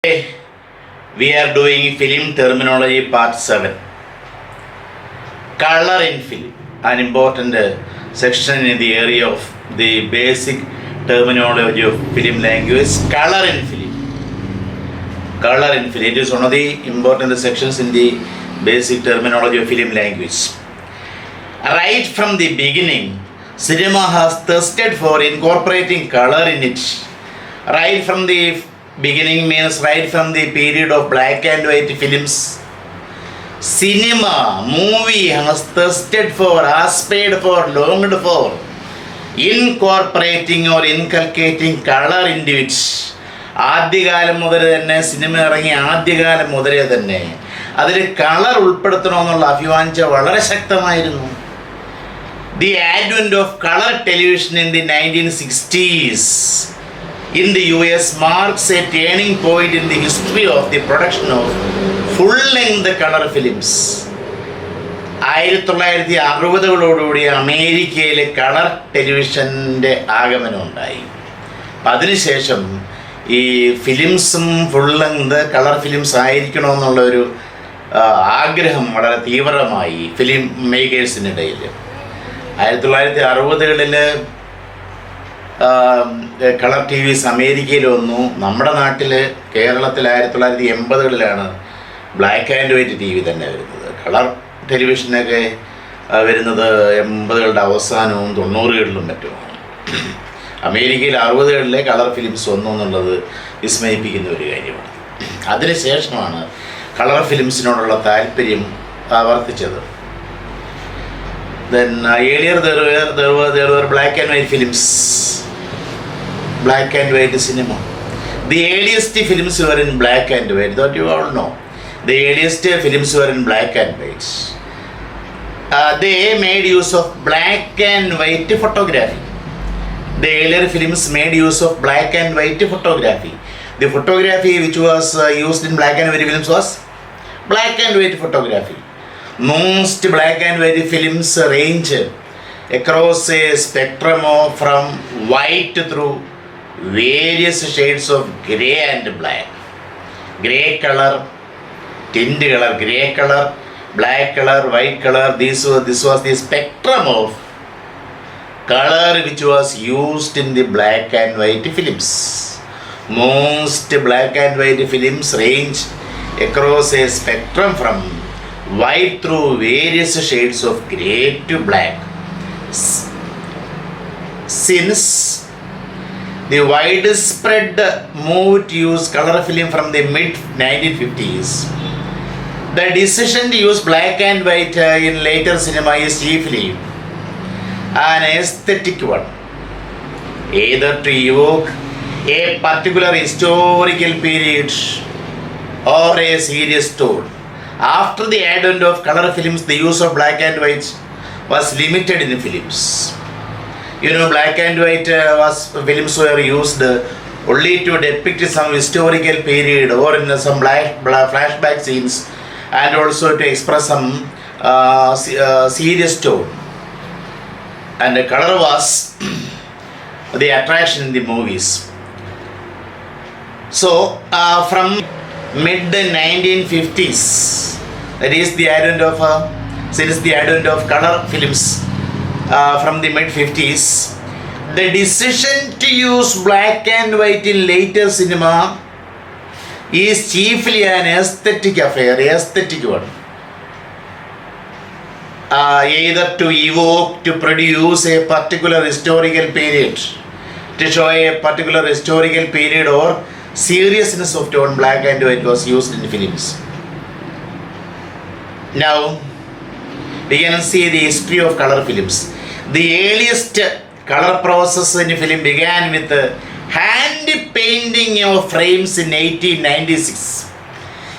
Today we are doing film terminology part 7. Color in film, an important section in the area of the basic terminology of film language. Color in film. Color in film. It is one of the important sections in the basic terminology of film language. Right from the beginning, cinema has thirsted for incorporating color in it. Right from the beginning means right from the period of black and white films. Cinema, movie has thirsted for, aspired for, longed for incorporating or inculcating color into it. ആദ്യകാലം മുതൽ തന്നെ cinema ഇറങ്ങി ആദ്യകാലം മുതലേ തന്നെ അതിൽ colour ഉൾപ്പെടുത്തണമെന്നുള്ള അഭിവാഞ്ച വളരെ ശക്തമായിരുന്നു. The advent of color television in the 1960s in the US marks a turning point in the history of the production of full-length color films. 1960-കളോടുകൂടി അമേരിക്കയിൽ colour ടെലിവിഷൻ്റെ ആഗമനം ഉണ്ടായി. അതിനുശേഷം ഈ ഫിലിംസും ഫുൾ ലെങ്ത് കളർ ഫിലിംസ് ആയിരിക്കണമെന്നുള്ളൊരു ആഗ്രഹം വളരെ തീവ്രമായി ഫിലിം മേക്കേഴ്സിനിടയിൽ. 1960-കളിൽ കളർ ടി വിസ് അമേരിക്കയിൽ വന്നു. നമ്മുടെ നാട്ടിൽ കേരളത്തിൽ 1980-കളിലാണ് black and white T V തന്നെ വരുന്നത്. കളർ ടെലിവിഷനൊക്കെ വരുന്നത് 80-കളുടെ അവസാനവും 90-കളിലും മറ്റുമാണ്. അമേരിക്കയിൽ 60-കളിലെ കളർ ഫിലിംസ് വന്നു എന്നുള്ളത് വിസ്മയിപ്പിക്കുന്ന ഒരു കാര്യമാണ്. അതിനുശേഷമാണ് കളർ ഫിലിംസിനോടുള്ള താല്പര്യം വർദ്ധിച്ചത്. Then earlier there were black and white films, black and white cinema. The earliest films were in black and white, that you all know. The earliest films were in black and white. They made use of black and white photography. The earlier films made use of black and white photography. The photography which was used in black and white films was black and white photography. Most black and white films range across a spectrum of from white through various shades of grey and black. Grey color, tint color, grey color, black color, white color. This was the spectrum of color which was used in the black and white films. Most black and white films range across a spectrum from white through various shades of grey to black. Since the widespread move to use color film from the mid-1950s, the decision to use black and white in later cinema is chiefly an aesthetic one, either to evoke a particular historical period or a serious tone. After the advent of color films, the use of black and white was limited in films. You know, black and white films were used only to depict some historical period or in some flashback scenes, and also to express some serious tone. And the color was the attraction in the movies. So, from mid-1950s, that is the advent of since the advent of color films from the mid-50s, the decision to use black and white in later cinema is chiefly an aesthetic affair, aesthetic one. Either to evoke, to produce a particular historical period, to show a particular historical period or seriousness of tone, black and white was used in films. Now we can see the history of color films. The earliest color process in film began with hand painting of frames in 1896.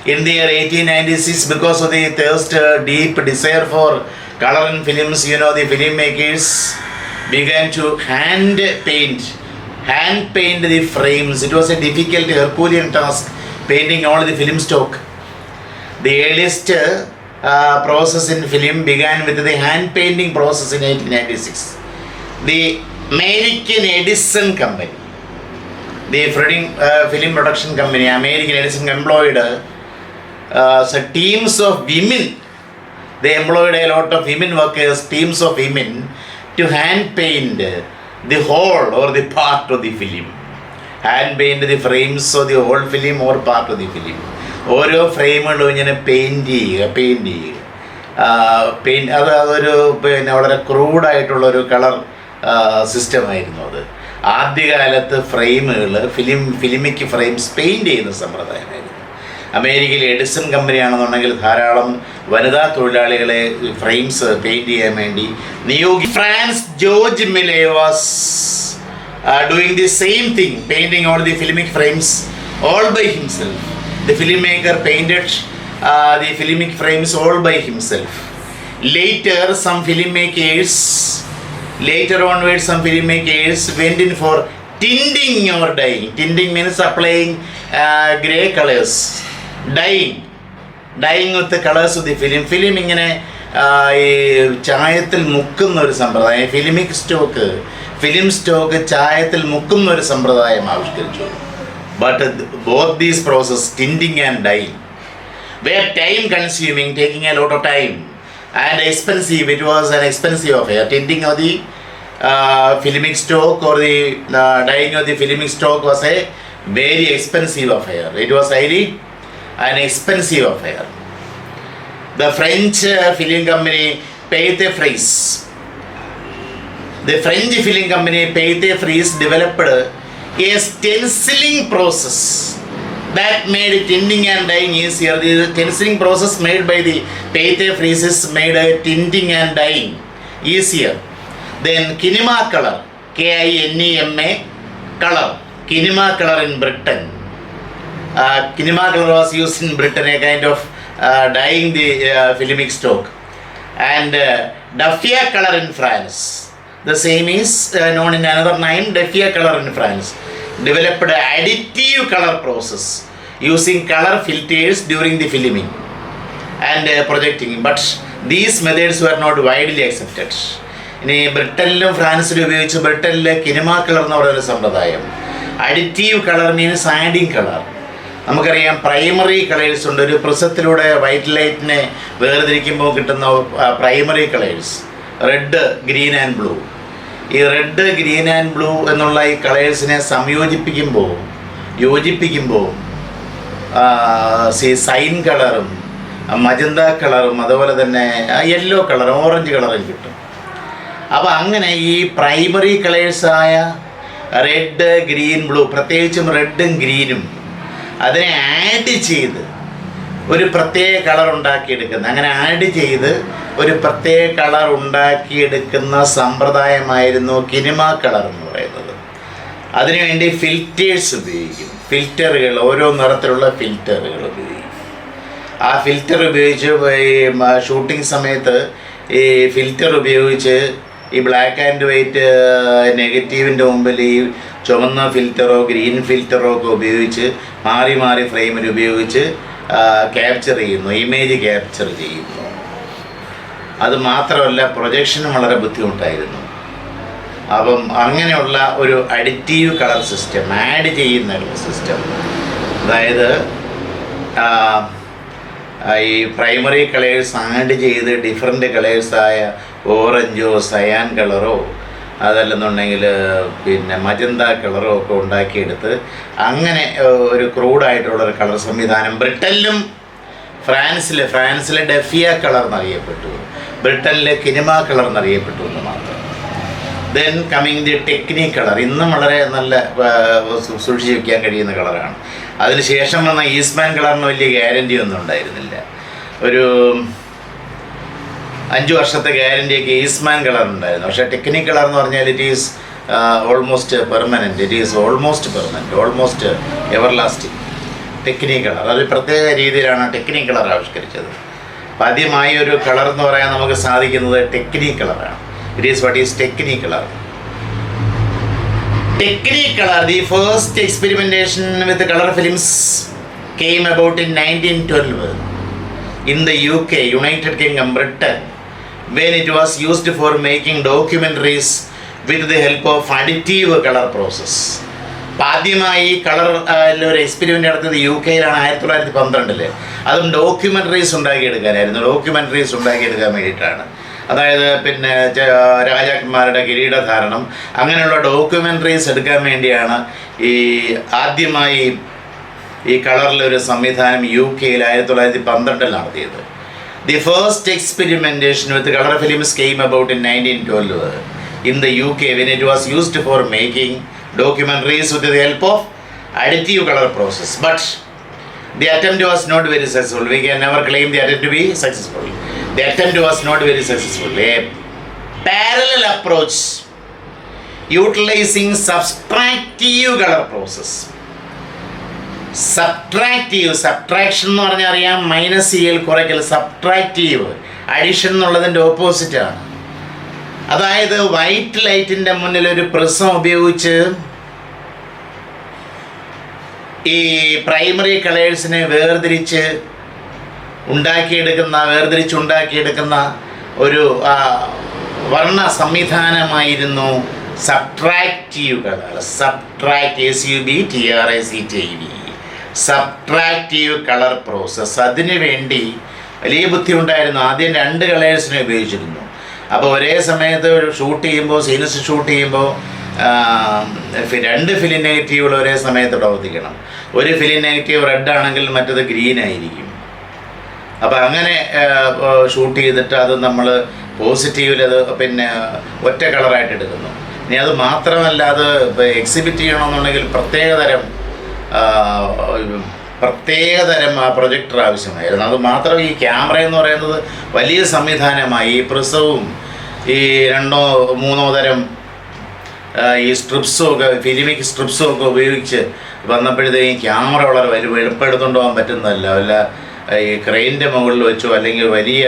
In the year 1896, because of the thirst, deep desire for color in films, you know, the filmmakers began to hand paint the frames. It was a difficult Herculean task painting all the film stock. The earliest process in film began with the hand painting process in 1896. The American Edison company the film production company, American Edison, employed teams of women. They employed a lot of women workers, teams of women, to hand paint the whole or the part of the film. Hand paint the frames of the whole film or part of the film. ഓരോ ഫ്രെയിമുകളും ഇങ്ങനെ paint ചെയ്യുക. അതൊരു പിന്നെ വളരെ ക്രൂഡായിട്ടുള്ളൊരു colour സിസ്റ്റമായിരുന്നു അത്. ആദ്യകാലത്ത് ഫ്രെയിമുകൾ Filmic frames paint ചെയ്യുന്ന സമ്പ്രദായമായിരുന്നു. അമേരിക്കയിലെ എഡിസൺ കമ്പനിയാണെന്നുണ്ടെങ്കിൽ ധാരാളം വനിതാ തൊഴിലാളികളെ ഫ്രെയിംസ് പെയിൻറ്റ് ചെയ്യാൻ വേണ്ടി നിയോഗി. France Georges Melies was doing the same thing, painting all the filmic frames all by himself. The filmmaker painted the filmic frames all by himself. Later onwards some filmmakers went in for tinting or dyeing. Tinting means applying grey colors. Dyeing with the colors of the film. Film ഇങ്ങനെ ഈ ചായത്തിൽ മുക്കുന്ന ഒരു സമ്പ്രദായം, film stock ചായത്തിൽ മുക്കുന്ന ഒരു സമ്പ്രദായം ആവിഷ്കരിച്ചു. But both these processes, tinting and dyeing, were time consuming, taking a lot of time, and expensive. It was an expensive affair. Tinting of the filmic stock or the dyeing of the filmic stock was a very expensive affair. It was highly an expensive affair. The French film company Pathé Frères. The French film company Pathé Frères developed a stenciling process that made tinting and dyeing easier. The stenciling process made by the Pathé Frères made tinting and dyeing easier. Then kinema color, KINEMA color, kinema color in Britain. Kinema color was used in Britain, a kind of dyeing the filmic stock. And Daffia color in France. The same is known in another name, Daffia color in France. Developed additive color process using color filters during the filming and projecting. But these methods were not widely accepted. ഇനി ബ്രിട്ടനിലും ഫ്രാൻസിലും ഉപയോഗിച്ച് ബ്രിട്ടനിലെ കിനിമ colour എന്ന് പറയുന്ന സമ്പ്രദായം. Additive colour means adding colour. നമുക്കറിയാം primary colours ഉണ്ട്. ഒരു പ്രിസത്തിലൂടെ white ലൈറ്റിനെ വേർതിരിക്കുമ്പോൾ കിട്ടുന്ന primary colours red, green and blue. ഈ റെഡ്, ഗ്രീൻ ആൻഡ് ബ്ലൂ എന്നുള്ള ഈ കളേഴ്സിനെ യോജിപ്പിക്കുമ്പോൾ സൈൻ കളറും മജന്ത കളറും അതുപോലെ തന്നെ യെല്ലോ കളറും ഓറഞ്ച് കളറും കിട്ടും. അപ്പോൾ അങ്ങനെ ഈ പ്രൈമറി കളേഴ്സായ റെഡ്, ഗ്രീൻ, ബ്ലൂ, പ്രത്യേകിച്ചും റെഡും ഗ്രീനും അതിനെ ആഡ് ചെയ്ത് ഒരു പ്രത്യേക കളർ ഉണ്ടാക്കിയെടുക്കുന്ന, അങ്ങനെ ആഡ് ചെയ്ത് ഒരു പ്രത്യേക കളർ ഉണ്ടാക്കിയെടുക്കുന്ന സമ്പ്രദായമായിരുന്നു കിനിമ കളർ എന്ന് പറയുന്നത്. അതിനുവേണ്ടി ഫിൽറ്റേഴ്സ് ഉപയോഗിക്കും. ഫിൽറ്ററുകൾ, ഓരോ നിറത്തിലുള്ള ഫിൽറ്ററുകൾ ഉപയോഗിക്കും. ആ ഫിൽറ്റർ ഉപയോഗിച്ച് ഷൂട്ടിംഗ് സമയത്ത് ഈ ഫിൽറ്റർ ഉപയോഗിച്ച് ഈ ബ്ലാക്ക് ആൻഡ് വൈറ്റ് നെഗറ്റീവിൻ്റെ മുമ്പിൽ ഈ ചുവന്ന ഫിൽറ്ററോ ഗ്രീൻ ഫിൽറ്ററോ ഒക്കെ ഉപയോഗിച്ച് മാറി മാറി ഫ്രെയിമിൽ ഉപയോഗിച്ച് ക്യാപ്ചർ ചെയ്യുന്നു, ഇമേജ് ക്യാപ്ചർ ചെയ്യുന്നു. അത് മാത്രമല്ല പ്രൊജക്ഷനും വളരെ ബുദ്ധിമുട്ടായിരുന്നു. അപ്പം അങ്ങനെയുള്ള ഒരു അഡിറ്റീവ് കളർ സിസ്റ്റം, ആഡ് ചെയ്യുന്ന ഒരു സിസ്റ്റം, അതായത് ഈ പ്രൈമറി കളേഴ്സ് ആഡ് ചെയ്ത് ഡിഫറെൻ്റ് കളേഴ്സായ ഓറഞ്ചോ സയാൻ കളറോ അതല്ലെന്നുണ്ടെങ്കിൽ പിന്നെ മജന്ത കളറോ ഒക്കെ ഉണ്ടാക്കിയെടുത്ത് അങ്ങനെ ഒരു ക്രൂഡായിട്ടുള്ളൊരു കളർ സംവിധാനം ബ്രിട്ടനിലും ഫ്രാൻസിലെ ഡഫിയ കളർ എന്നറിയപ്പെട്ടു, ബ്രിട്ടനിലെ കിനിമ കളർ എന്നറിയപ്പെട്ടു എന്ന് മാത്രം. Then coming the technique colour, ഇന്നും വളരെ നല്ല സൂക്ഷിച്ച് വയ്ക്കാൻ കഴിയുന്ന കളറാണ്. അതിന് ശേഷം വന്ന ഈസ്റ്റ്മാൻ കളറിന് വലിയ ഗ്യാരൻ്റി ഒന്നും ഉണ്ടായിരുന്നില്ല. ഒരു 5 വർഷത്തെ ഗ്യാരൻ്റിയൊക്കെ ഈസ്റ്റ്മാൻ കളർ ഉണ്ടായിരുന്നു. പക്ഷേ ടെക്നിക് കളർ എന്ന് പറഞ്ഞാൽ it is almost permanent, almost ever lasting. Technique colour അത് പ്രത്യേക രീതിയിലാണ് ടെക്നിക് കളർ ആവിഷ്കരിച്ചത്. അപ്പം ആദ്യമായി ഒരു കളർ എന്ന് പറയാൻ നമുക്ക് സാധിക്കുന്നത് ടെക്നിക് കളറാണ്. It is what is technique colour. Technique color, the first experimentation with the color films came about in 1912 in the UK, United Kingdom, Britain, when it was used for making documentaries with the help of additive color process. അപ്പം ആദ്യമായി colour ഒരു experiment നടത്തിയത് UK 1912. അതും documentaries ഉണ്ടാക്കിയെടുക്കാൻ വേണ്ടിയിട്ടാണ്. അതായത് പിന്നെ രാജാക്കന്മാരുടെ കിരീടധാരണം അങ്ങനെയുള്ള ഡോക്യുമെൻ്ററീസ് എടുക്കാൻ വേണ്ടിയാണ് ഈ ആദ്യമായി ഈ കളറിലൊരു സംവിധാനം UK 1912 നടത്തിയത്. The first experimentation with colour films came about in 1912 in the UK when it was used for making documentaries with the help of additive color process. But the attempt was not very successful. We can never claim the attempt to be successful. The attempt was not very successful. A parallel approach utilizing subtractive color process. Subtraction എന്ന് പറഞ്ഞാൽ അറിയാം, minus ചെയ്യൽ, കുറയ്ക്കൽ. Subtractive addition എന്നുള്ളതിൻ്റെ ഓപ്പോസിറ്റാണ്. അതായത് white ലൈറ്റിൻ്റെ മുന്നിൽ ഒരു പ്രിസം ഉപയോഗിച്ച് ഈ പ്രൈമറി കളേഴ്സിനെ വേർതിരിച്ചുണ്ടാക്കിയെടുക്കുന്ന ഒരു വർണ്ണ സംവിധാനമായിരുന്നു subtractive colour. Subtractive colour process. അതിനു വേണ്ടി വലിയ ബുദ്ധി ഉണ്ടായിരുന്നു. ആദ്യം 2 കളേഴ്സിനെ ഉപയോഗിച്ചിരുന്നു. അപ്പോൾ ഒരേ സമയത്ത് സീൻസ് ഷൂട്ട് ചെയ്യുമ്പോൾ 2 ഫിലിം നെഗറ്റീവുകൾ ഒരേ സമയത്ത് പ്രവർത്തിക്കണം. ഒരു ഫിലിം നെഗറ്റീവ് റെഡ് ആണെങ്കിൽ മറ്റത് ഗ്രീൻ ആയിരിക്കും. അപ്പോൾ അങ്ങനെ ഷൂട്ട് ചെയ്തിട്ട് അത് നമ്മൾ പോസിറ്റീവിൽ അത് പിന്നെ ഒറ്റ കളറായിട്ട് എടുക്കുന്നു. ഇനി അത് മാത്രമല്ല, അത് എക്സിബിറ്റ് ചെയ്യണമെന്നുണ്ടെങ്കിൽ പ്രത്യേകതരം പ്രൊജക്ടർ ആവശ്യമായിരുന്നു. അത് മാത്രം ഈ ക്യാമറ എന്ന് പറയുന്നത് വലിയ സംവിധാനമായി. ഈ പ്രിസവും ഈ 2-3 തരം ഈ സ്ട്രിപ്സും ഒക്കെ, ഫിലിമിക് സ്ട്രിപ്സും ഒക്കെ ഉപയോഗിച്ച് വന്നപ്പോഴത്തേക്കും ക്യാമറ വളരെ എളുപ്പെടുത്തുകൊണ്ട് പോകാൻ പറ്റുന്നതല്ല. വല്ല ഈ ക്രെയിനിൻ്റെ മുകളിൽ വെച്ചോ അല്ലെങ്കിൽ വലിയ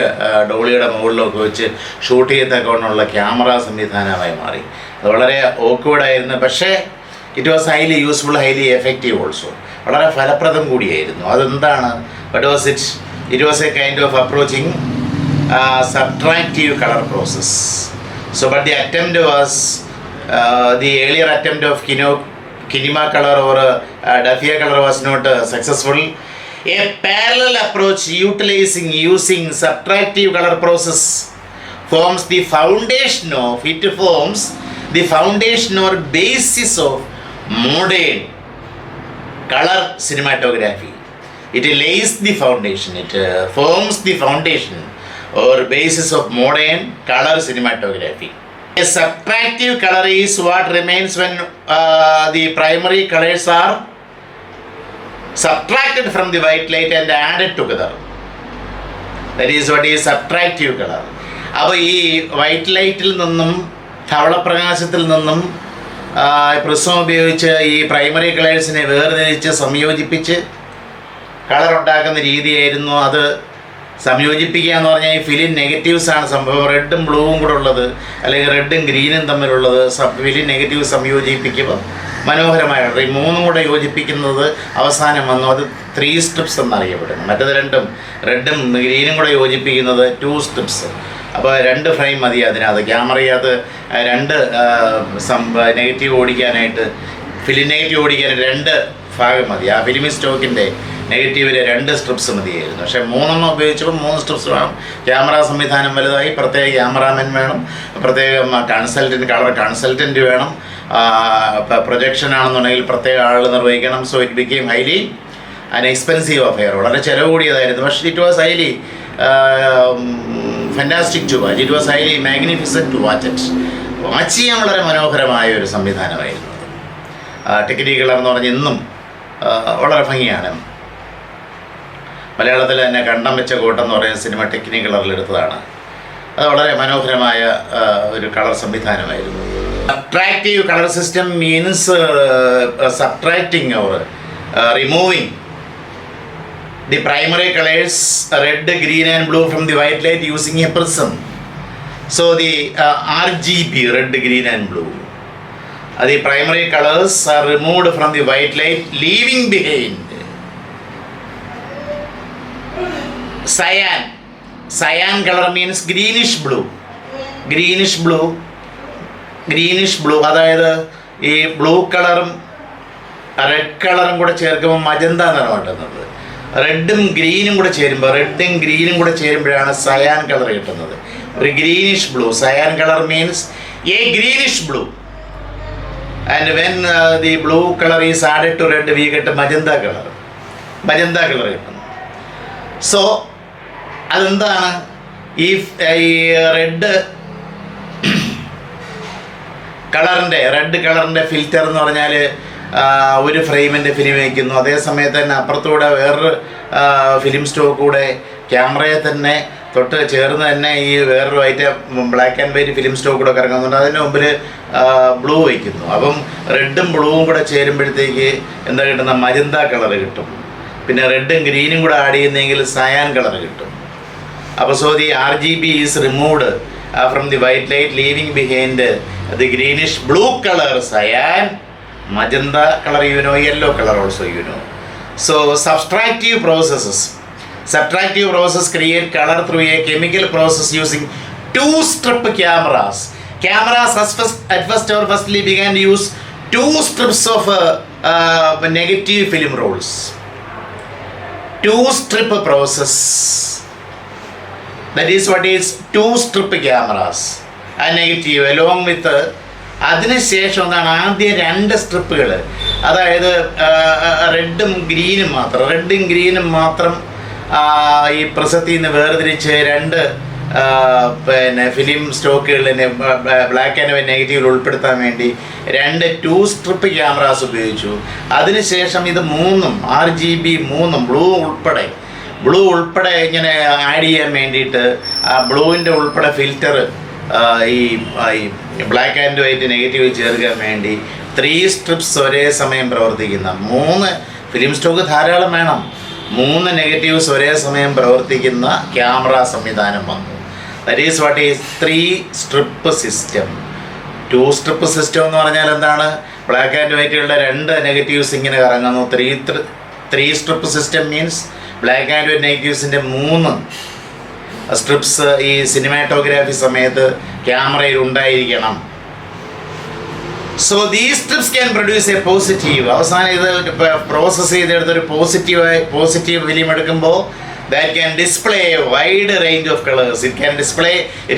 ഡോളിയുടെ മുകളിലൊക്കെ വെച്ച് ഷൂട്ട് ചെയ്തൊക്കെയുള്ള ക്യാമറ സംവിധാനമായി മാറി. അത് വളരെ ഓക്വേർഡായിരുന്നു. പക്ഷേ it was highly useful, highly effective also. വളരെ ഫലപ്രദം കൂടിയായിരുന്നു. അതെന്താണ്? It was A kind of approaching subtractive color process. So but the attempt was the earlier attempt of kinema color or daffia color was not successful. A parallel approach using subtractive color process forms the foundation or basis of modern color cinematography. It lays the foundation, it forms the foundation or basis of modern color cinematography. A subtractive color is what remains when the primary colors are subtracted from the white light and added together. That is what is subtractive color. അപ്പോൾ ഈ white ലൈറ്റിൽ നിന്നും ധവളപ്രകാശത്തിൽ നിന്നും prism ഉപയോഗിച്ച് ഈ primary കളേഴ്സിനെ വേർതിരിച്ച് സംയോജിപ്പിച്ച് colour ഉണ്ടാക്കുന്ന രീതിയായിരുന്നു. അത് സംയോജിപ്പിക്കുക എന്ന് പറഞ്ഞാൽ ഈ ഫിലിം നെഗറ്റീവ്സാണ് സംഭവം. റെഡും ബ്ലൂവും കൂടെ ഉള്ളത് അല്ലെങ്കിൽ റെഡും ഗ്രീനും തമ്മിലുള്ളത് ഫിലിം നെഗറ്റീവ് സംയോജിപ്പിക്കുമ്പോൾ മനോഹരമായിട്ട് ഈ 3 കൂടെ യോജിപ്പിക്കുന്നത് അവസാനം വന്നു. അത് 3 സ്ട്രിപ്സ് എന്നറിയപ്പെടുന്നു. മറ്റത് റെഡും ഗ്രീനും കൂടെ യോജിപ്പിക്കുന്നത് 2 സ്ട്രിപ്സ്. അപ്പോൾ 2 ഫ്രെയിം മതി അതിനകത്ത്. ക്യാമറയ്ക്കകത്ത് 2 നെഗറ്റീവ് ഓടിക്കാനായിട്ട്, ഫിലിം നെഗറ്റീവ് ഓടിക്കാനായിട്ട് 2 ഭാഗം മതി. ആ ഫിലിം സ്റ്റോക്കിൻ്റെ നെഗറ്റീവിൽ 2 സ്ട്രിപ്സ് മതിയായിരുന്നു. പക്ഷേ 3 ഉപയോഗിച്ചപ്പോൾ 3 സ്ട്രിപ്സ് വേണം. ക്യാമറ സംവിധാനം വലുതായി, പ്രത്യേക ക്യാമറാമാൻ വേണം, പ്രത്യേകം കളർ കൺസൾട്ടൻറ്റ് വേണം, പ്രൊജക്ഷൻ ആണെന്നുണ്ടെങ്കിൽ പ്രത്യേക ആൾ നിർവഹിക്കണം. So it became highly an expensive affair. വളരെ ചിലവ് കൂടിയതായിരുന്നു. പക്ഷേ it was highly fantastic to watch. It was highly magnificent to watch it. Watch ചെയ്യാൻ വളരെ മനോഹരമായ ഒരു സംവിധാനമായിരുന്നു. ടെക്നിക് കളർ എന്ന് പറഞ്ഞാൽ ഇന്നും വളരെ ഭംഗിയാണ്. മലയാളത്തിൽ തന്നെ കണ്ടം വെച്ച കോട്ടം എന്ന് പറയുന്ന സിനിമ ടെക്നിക് കളറിലെടുത്തതാണ്. അത് വളരെ മനോഹരമായ ഒരു കളർ സംവിധാനമായിരുന്നു. Subtractive colour system means subtracting or removing the primary colors red, green and blue from the white light using a prism. So the RGB, red, green and blue, the primary colors are removed from the white light, leaving behind cyan color means greenish blue. അതായത് ഈ blue കളറും red കളറും കൂടെ ചേർക്കുമ്പോൾ magenta നിറം കിട്ടുന്നത്. റെഡും ഗ്രീനും കൂടെ ചേരുമ്പോഴാണ് സയാൻ കളർ കിട്ടുന്നത്. ഒരു greenish blue. Cyan colour means a greenish blue. And when the blue colour is added to red we get magenta colour കിട്ടുന്നു. സോ അതെന്താണ്? ഈ റെഡ് കളറിൻ്റെ ഫിൽറ്റർ എന്ന് പറഞ്ഞാൽ ഒരു ഫ്രെയിമിൻ്റെ ഫിലിം വയ്ക്കുന്നു. അതേ സമയത്ത് തന്നെ അപ്പുറത്തൂടെ വേറൊരു ഫിലിം സ്റ്റോക്ക് കൂടെ ക്യാമറയെ തന്നെ തൊട്ട് ചേർന്ന് തന്നെ ഈ വേറൊരു black and white film stock കൂടെ കറങ്ങുന്നുണ്ട്. അതിന് മുമ്പിൽ ബ്ലൂ വയ്ക്കുന്നു. അപ്പം റെഡും ബ്ലൂവും കൂടെ ചേരുമ്പോഴത്തേക്ക് എന്താ കിട്ടുന്ന? മജന്ത കളർ കിട്ടും. പിന്നെ റെഡും ഗ്രീനും കൂടെ ആഡ് ചെയ്യുന്നെങ്കിൽ സയാൻ കളർ കിട്ടും. അപ്പോൾ so the RGB is removed from the white light leaving behind the greenish blue colour cyan, magenta color you know, yellow color also you know. So subtractive process create color through a chemical process using two strip cameras. Firstly began to use two strips of negative film rolls. Two strip process, that is what is two strip cameras and negative along with അതിനുശേഷം എന്താണ്? ആദ്യം 2 സ്ട്രിപ്പുകൾ, അതായത് റെഡും ഗ്രീനും മാത്രം ഈ പ്രസത്തിൽ നിന്ന് വേർതിരിച്ച് 2 പിന്നെ ഫിലിം സ്റ്റോക്കുകളിനെ ബ്ലാക്ക് ആൻഡ് വൈറ്റ് നെഗറ്റീവിൽ ഉൾപ്പെടുത്താൻ വേണ്ടി 2 സ്ട്രിപ്പ് ക്യാമറാസ് ഉപയോഗിച്ചു. അതിനുശേഷം ഇത് 3 RGB ബ്ലൂ ഉൾപ്പെടെ ഇങ്ങനെ ആഡ് ചെയ്യാൻ വേണ്ടിയിട്ട് ബ്ലൂവിൻ്റെ ഉൾപ്പെടെ ഫിൽറ്റർ ഈ ബ്ലാക്ക് ആൻഡ് വൈറ്റ് നെഗറ്റീവ് ചേർക്കാൻ വേണ്ടി 3 സ്ട്രിപ്സ് ഒരേ സമയം പ്രവർത്തിക്കുന്ന 3 ഫിലിം സ്റ്റോക്ക് ധാരാളം വേണം. 3 നെഗറ്റീവ്സ് ഒരേ സമയം പ്രവർത്തിക്കുന്ന ക്യാമറ സംവിധാനം വന്നു. That is what is 3 strip system. 2 strip system എന്ന് പറഞ്ഞാൽ എന്താണ്? ബ്ലാക്ക് ആൻഡ് വൈറ്റുകളുടെ 2 നെഗറ്റീവ്സ് ഇങ്ങനെ കറങ്ങുന്നു. 3 strip system means black and white നെഗറ്റീവ്സിൻ്റെ 3 സ്ട്രിപ്സ് ഈ സിനിമാറ്റോഗ്രാഫി സമയത്ത് ക്യാമറയിൽ ഉണ്ടായിരിക്കണം. So these strips can produce a positive. അവസാനം ഇത് പ്രോസസ്സ് ചെയ്തെടുത്തൊരു പോസിറ്റീവ് ഫിലിം എടുക്കുമ്പോൾ that can display a wide range of colors. It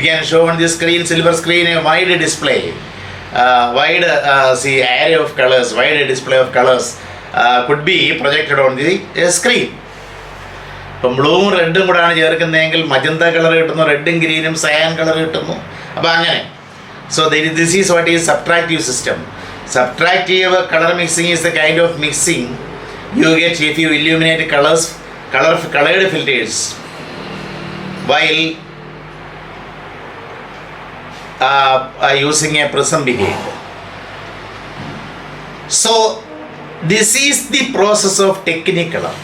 can show on the screen, silver screen, a wide display, array of colors, wide display of colors could be projected on the screen. ഇപ്പം ബ്ലൂവും റെഡും കൂടെയാണ് ചേർക്കുന്നതെങ്കിൽ magenta colour കിട്ടുന്നു, റെഡും ഗ്രീനും cyan colour കിട്ടുന്നു. അപ്പോൾ അങ്ങനെ. So this is what is subtractive system. Subtractive colour mixing is the kind of mixing you get if you illuminate colored filters while using a prism behind. So this is the process of Technicolor.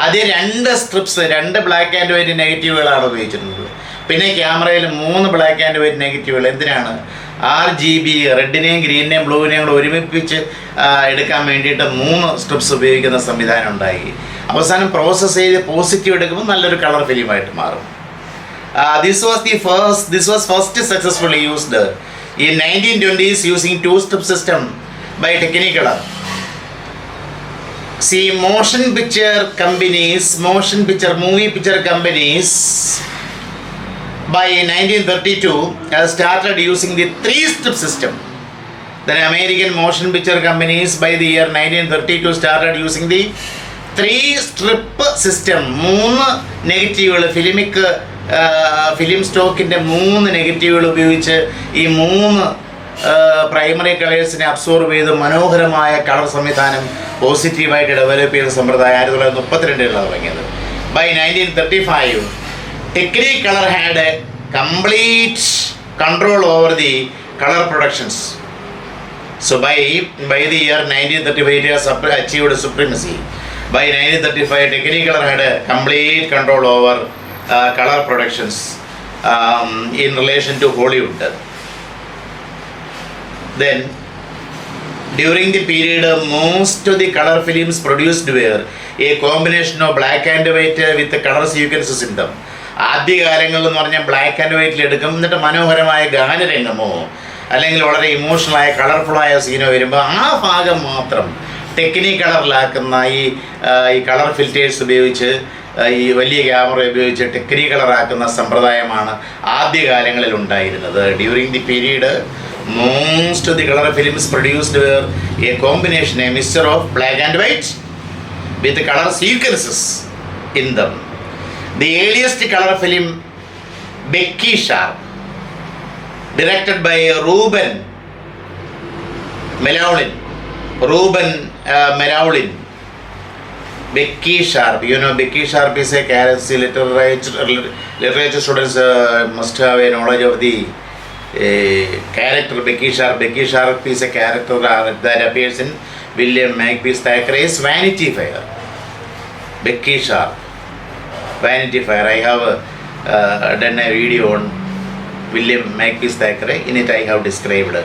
ആദ്യം 2 strips, 2 black and white നെഗറ്റീവുകളാണ് ഉപയോഗിച്ചിരുന്നത്. പിന്നെ ക്യാമറയിൽ 3 black and white നെഗറ്റീവുകൾ. എന്തിനാണ്? RGB റെഡിനെയും ഗ്രീനിനെയും ബ്ലൂവിനെയും കൂടെ ഒരുമിപ്പിച്ച് എടുക്കാൻ വേണ്ടിയിട്ട് 3 strips ഉപയോഗിക്കുന്ന സംവിധാനം ഉണ്ടായി. അവസാനം പ്രോസസ്സ് ചെയ്ത് പോസിറ്റീവ് എടുക്കുമ്പോൾ നല്ലൊരു കളർ ഫിലിമായിട്ട് മാറും. This was first successfully used in 1920s using 2 strip system by Technicolor. See, movie picture companies by 1932 started using the 3 strip system. Then American motion picture companies by the year 1932 started using the 3 strip system. 3 നെഗറ്റീവുകൾ film സ്റ്റോക്കിൻ്റെ 3 നെഗറ്റീവുകൾ ഉപയോഗിച്ച് ഈ 3 primary കളേഴ്സിനെ absorb ചെയ്ത് മനോഹരമായ colour സംവിധാനം പോസിറ്റീവായിട്ട് develop ചെയ്ത സമ്പ്രദായം 1932 തുടങ്ങിയത്. By 1935 Technicolor had a complete control over the color productions. So by the year 1935 it has achieved supremacy. By 1935 Technicolor had a complete control over color productions in relation to Hollywood. Then during the period most of the color films produced were a combination of black and white with the color sequences in them. ആദ്യകാലങ്ങളിൽ എന്ന് പറഞ്ഞാൽ black and വൈറ്റിൽ എടുക്കും, എന്നിട്ട് മനോഹരമായ ഗാനരംഗമോ അല്ലെങ്കിൽ വളരെ ഇമോഷണലായ കളർഫുള്ളായ സീനോ വരുമ്പോൾ ആ ഭാഗം മാത്രം കളറിലാക്കുന്ന ഈ കളർ ഫിൽറ്റേഴ്സ് ഉപയോഗിച്ച് ഈ വലിയ ക്യാമറ ഉപയോഗിച്ച് കളറാക്കുന്ന സമ്പ്രദായമാണ് ആദ്യകാലങ്ങളിൽ ഉണ്ടായിരുന്നത്. During the period most of the colour films produced were a combination, a mixture of black and white with color sequences in them. The earliest color film, Becky Sharp, directed by Reuben Melaurin. Becky Sharp, you know, Becky Sharp is a character. Literature students must have a knowledge of the character Becky Sharp. Becky Sharp is a character that appears in William Makepeace Thackeray's Vanity Fair. Becky Sharp, Vanity Fair. I have done a video on William Makepeace Thackeray. In it I have described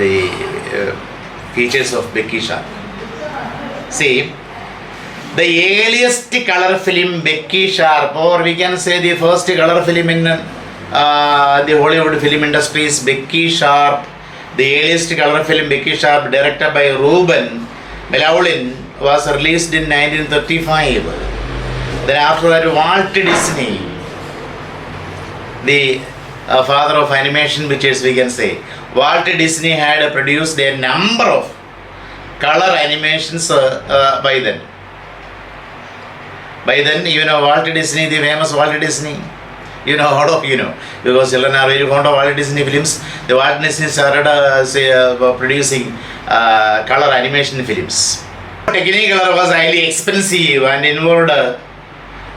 the features of Becky Sharp. See, the earliest color film Becky Sharp, or we can say the first color film in the Hollywood film industry is Becky Sharp. The earliest color film, Becky Sharp, directed by Reuben Melaurin, was released in 1935. Then after that, Walt Disney, the father of animation pictures, we can say, Walt Disney had produced a number of color animations by then. By then, you know Walt Disney, the famous Walt Disney. You know, all of you know, because children are very fond of Walt Disney films. The Walt Disney started producing color animation films. Technicolor was highly expensive and involved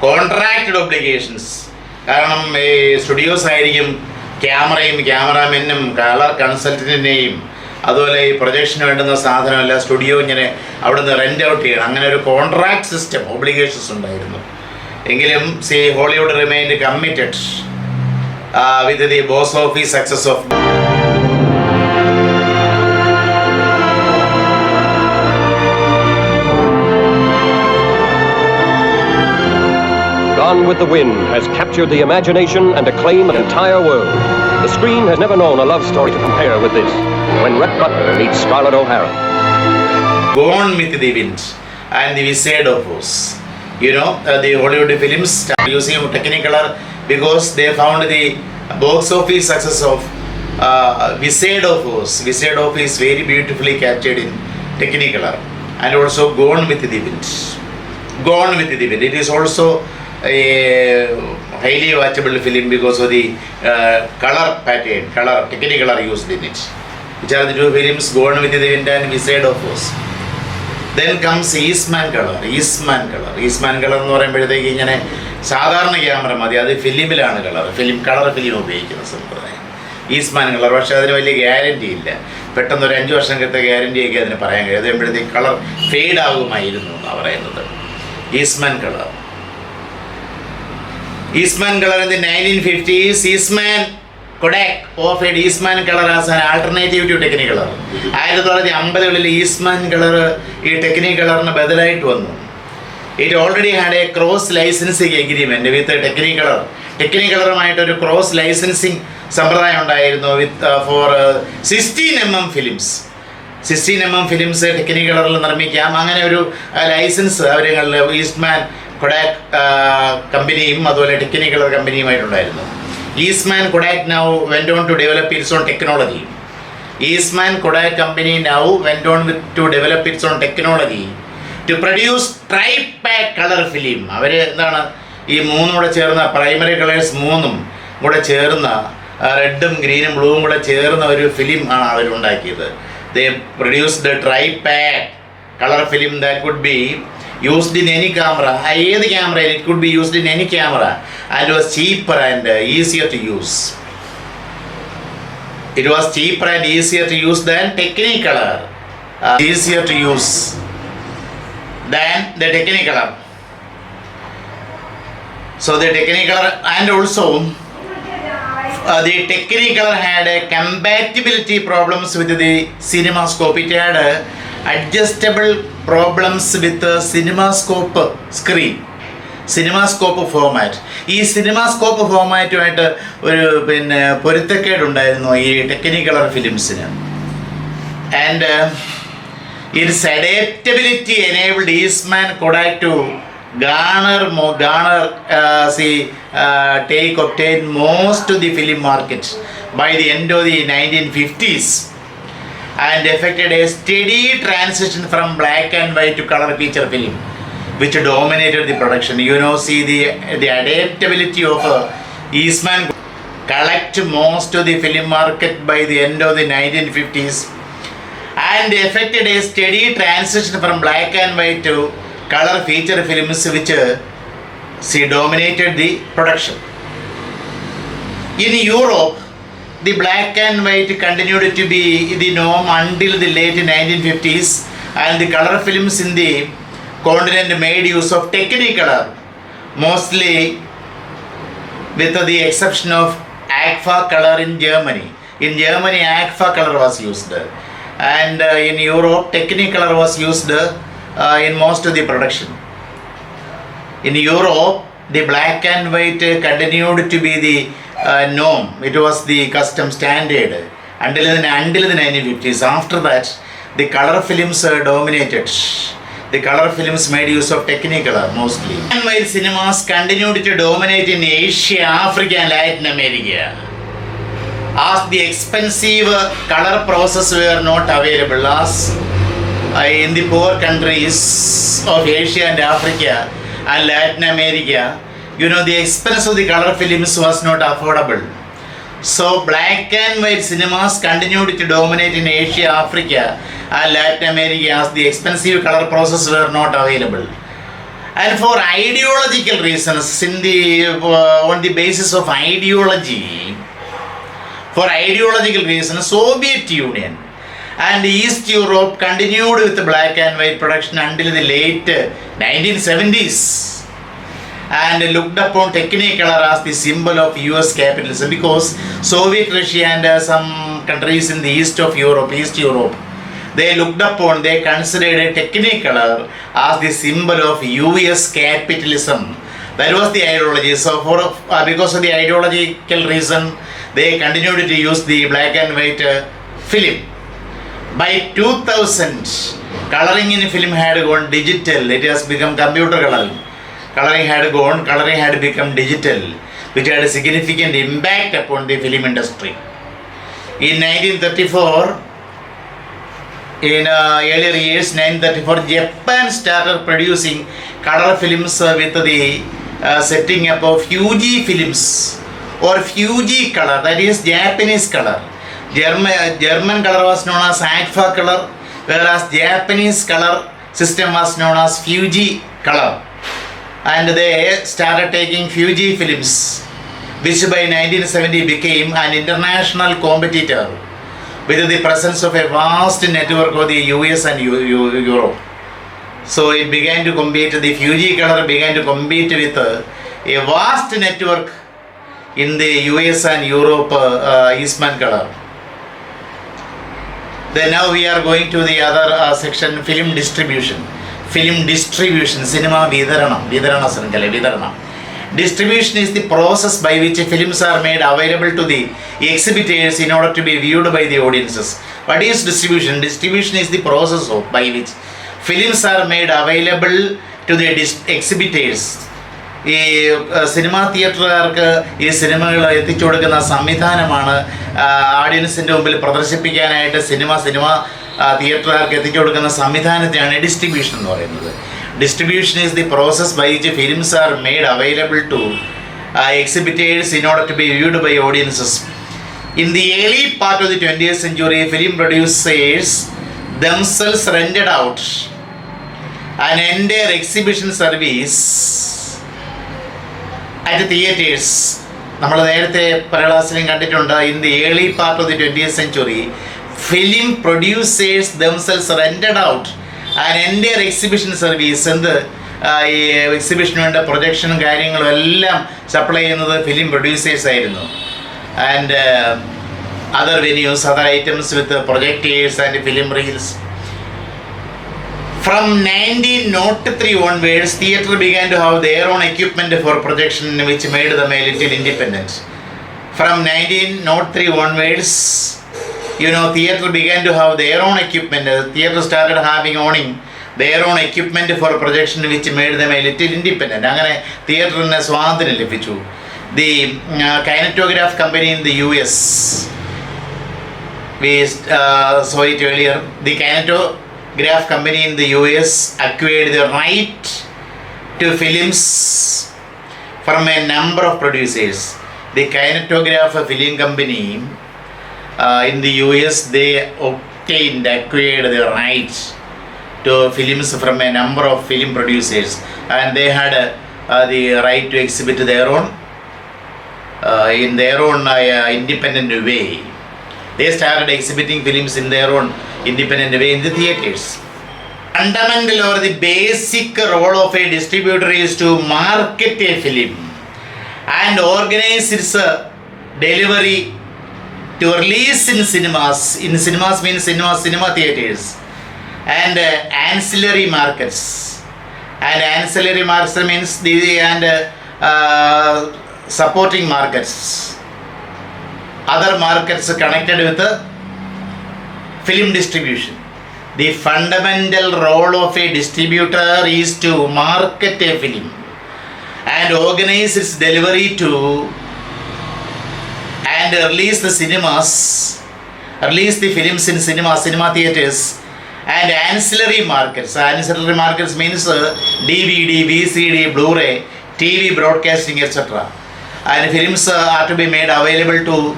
contracted obligations. കാരണം ഈ studios ആയിരിക്കും ക്യാമറമെന്നും colour കൺസൾട്ടൻറ്റിനെയും അതുപോലെ ഈ പ്രൊജക്ഷന് വേണ്ടുന്ന സാധനമെല്ലാം studio ഇങ്ങനെ അവിടുന്ന് rent out ചെയ്യണം. അങ്ങനെ ഒരു കോൺട്രാക്ട് സിസ്റ്റം, ഒബ്ലിഗേഷൻസ് ഉണ്ടായിരുന്നു. എങ്കിലും Hollywood remained committed with the box office success of Gone with the Wind has captured the imagination and acclaim of an entire world. The screen has never known a love story to compare with this. When Rhett Butler meets Scarlett O'Hara. Gone with the Wind and the Wizard of Oz. You know, the Hollywood films started using Technicolor because they found the box office success of Wizard of Oz. Wizard of Oz is very beautifully captured in Technicolor. And also Gone with the Wind. Gone with the Wind. It is also a highly watchable film because of the color pattern, Technicolor used in it. Which are the two films, Gone with the Wind and Wizard of Oz. Then comes Eastman Color എന്ന് പറയുമ്പോഴത്തേക്ക് ഇങ്ങനെ സാധാരണ camera മതി, അത് ഫിലിമിലാണ് colour film ഉപയോഗിക്കുന്ന സമ്പ്രദായം Eastman colour. പക്ഷേ അതിന് വലിയ ഗ്യാരൻറ്റി ഇല്ല. പെട്ടെന്ന് ഒരു 5 വർഷത്തെ ഗ്യാരൻറ്റിയൊക്കെ അതിന് പറയാൻ കഴിയും. അത് കഴിയുമ്പോഴത്തേക്ക് കളർ ഫെയ്ഡ് ആകുമായിരുന്നു എന്നാണ് പറയുന്നത്. Eastman colour in the 1950s, Eastman Kodak offered Eastman Color as an alternative to Technicolor. 1950-കളിൽ ഈസ്റ്റ്മാൻ കളർ ഈ ടെക്നികളറിന് ബദലായിട്ട് വന്നു. It already had a cross licensing agreement with ടെക്നികളറുമായിട്ടൊരു ക്രോസ് ലൈസൻസിങ് സമ്പ്രദായം ഉണ്ടായിരുന്നു for 16mm films. 16mm films ടെക്നികളറിൽ നിർമ്മിക്കാം. അങ്ങനെ ഒരു ലൈസൻസ് അവരുകളിൽ ഈസ്റ്റ്മാൻ കൊഡാക് കമ്പനിയും അതുപോലെ ടെക്നികളർ കമ്പനിയുമായിട്ടുണ്ടായിരുന്നു. Eastman Kodak now went on to develop its own technology. Eastman Kodak company now went on to develop its own technology to produce tri-pack color film. അവർ എന്താണ് ഈ മൂന്നും കൂടെ ചേർന്ന പ്രൈമറി കളേഴ്സ് മൂന്നും കൂടെ ചേർന്ന റെഡും ഗ്രീനും ബ്ലൂവും കൂടെ ചേർന്ന ഒരു ഫിലിം ആണ് അവരുണ്ടാക്കിയത്. They produced the tri-pack color film that could be used in any camera. ഏത് ക്യാമറയിൽ it could be used in any camera and was cheaper and easier to use. It was cheaper and easier to use than Technicolor. Easier to use than the Technicolor. So the Technicolor, and also the Technicolor had compatibility problems with the CinemaScope. It had adjustable problems with the CinemaScope screen. CinemaScope format. ഈ CinemaScope ഫോർമാറ്റുമായിട്ട് ഒരു പൊരുത്തക്കേടുണ്ടായിരുന്നു ഈ Technicolor ഫിലിംസിന്. And its adaptability enabled Eastman Kodak to obtain most of the film market by the end of the 1950s and effected a steady transition from black and white to color feature film, which dominated the production. See the adaptability of Eastman collect most of the film market by the end of the 1950s and effected a steady transition from black and white to color feature films, which dominated the production. In Europe, the black and white continued to be the norm until the late 1950s, and the color films in the continent made use of Technicolor, mostly with the exception of Agfa color in Germany. In Germany, Agfa color was used. And in Europe, Technicolor was used in most of the production. In Europe, the black and white continued to be the norm. It was the custom standard until the 1950s. After that, the color films dominated. The color films made use of Technicolor mostly. Black and white cinemas continued to dominate in Asia, Africa and Latin America, as the expensive color process were not available, as in the poor countries of Asia and Africa and Latin America, the expense of the color films was not affordable. So black and white cinemas continued to dominate in Asia, Africa and Latin America, as the expensive color process were not available. And for ideological reasons, on the basis of ideology, Soviet Union and East Europe continued with black and white production until the late 1970s and looked upon Technicolor as the symbol of US capitalism, because Soviet Russia and some countries in the East Europe, they considered Technicolor as the symbol of US capitalism. That was the ideology. So because of the ideological reason, they continued to use the black and white film. By 2000, coloring in film had gone digital. It has become computer coloring. Coloring had become digital, which had a significant impact upon the film industry. In 1934, in earlier years, 1934, Japan started producing color films with the setting up of Fuji films or Fuji color, that is Japanese color. German color was known as Agfa color, whereas Japanese color system was known as Fuji color. And they started taking Fuji films, which by 1970 became an international competitor with the presence of a vast network of the US and Europe. So it began to compete, the Fuji color began to compete with a vast network in the US and Europe Eastman color. Then now we are going to the other section, film distribution. Cinema Vidarana. Distribution is the process by which films are made available to the exhibitors in order to be viewed by the audiences. What is distribution? Distribution is the process by which films are made available to the exhibitors. ഈ cinema തിയേറ്ററുകാർക്ക് ഈ സിനിമകൾ എത്തിച്ചു കൊടുക്കുന്ന സംവിധാനമാണ് ഓഡിയൻസിൻ്റെ മുമ്പിൽ പ്രദർശിപ്പിക്കാനായിട്ട് cinema തിയേറ്ററുകാർക്ക് എത്തിച്ചു കൊടുക്കുന്ന സംവിധാനത്തെയാണ് distribution എന്ന് പറയുന്നത്. Distribution is the process by which films are made available to exhibitors in order to be viewed by audiences. In the early part of the 20th century, film producers themselves rented out an entire exhibition service at theaters. നമ്മൾ നേരത്തെ പല ക്ലാസ്സിലും കണ്ടിട്ടുണ്ട്. In the early part of the 20th century, film producers themselves rented out an entire exhibition service. എന്ത് ഈ എക്സിബിഷന് വേണ്ട പ്രൊജക്ഷനും കാര്യങ്ങളും എല്ലാം സപ്ലൈ ചെയ്യുന്നത് ഫിലിം പ്രൊഡ്യൂസേഴ്സ് ആയിരുന്നു. And other venues, other items with projectors and film reels. From 1903 onwards, theatre began to have their own equipment for projection, which made them a little independent. From 1903 onwards, theatre began to have their own equipment. Theatre started owning their own equipment for projection, which made them a little independent. അങ്ങനെ തിയേറ്ററിന് സ്വാതന്ത്ര്യം ലഭിച്ചു. The kinematograph company in the US, we saw it earlier, the kinematograph company in the US acquired the right to films from a number of producers. The kinematograph film company in the US, they acquired the rights to films from a number of film producers, and they had the right to exhibit their own in their own independent way. They started exhibiting films in their own independent way in the theaters. Fundamental or the basic role of a distributor is to market a film and organize its delivery to release in cinemas. In cinemas means cinema theaters. And ancillary markets. And ancillary markets means supporting markets. Other markets connected with the film distribution. The fundamental role of a distributor is to market a film and organize its delivery to and release the films in cinema theaters. And ancillary markets. Ancillary markets means DVD, VCD, Blu-ray, TV broadcasting, etc. And films are to be made available to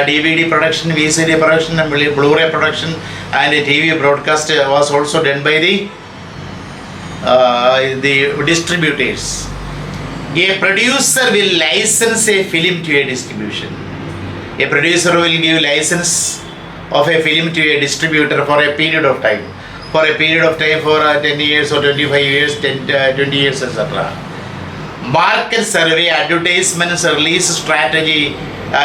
DVD production, VCD production, and Blu-ray production, and TV broadcast was also done by the distributors. A producer will license a film to a distribution. A producer will give license of a film to a distributor for a period of time. For 10 years or 25 years, 20 years, etc. Market survey, advertisements, release strategy,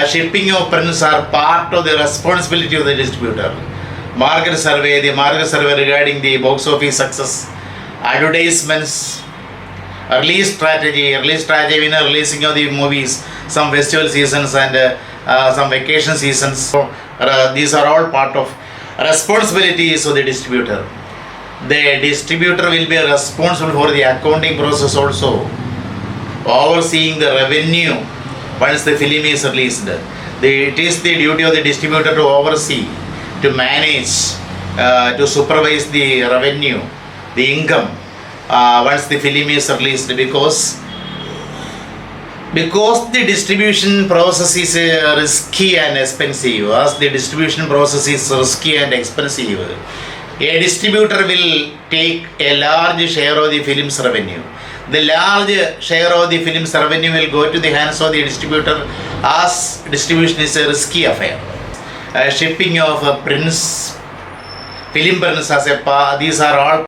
shipping of prints are part of the responsibility of the distributor. The market survey regarding the box office success, advertisements, release strategy means releasing of the movies, some festival seasons and some vacation seasons. These are all part of responsibilities of the distributor. The distributor will be responsible for the accounting process also, overseeing the revenue once the film is released. It is the duty of the distributor to oversee, to manage, to supervise the revenue, the income once the film is released, because the distribution process is risky and expensive. As the distribution process is risky and expensive, a distributor will take a large share of the film's revenue. The large share of the film's revenue will go to the hands of the distributor, as distribution is a risky affair. Shipping of prints, film prints, these are all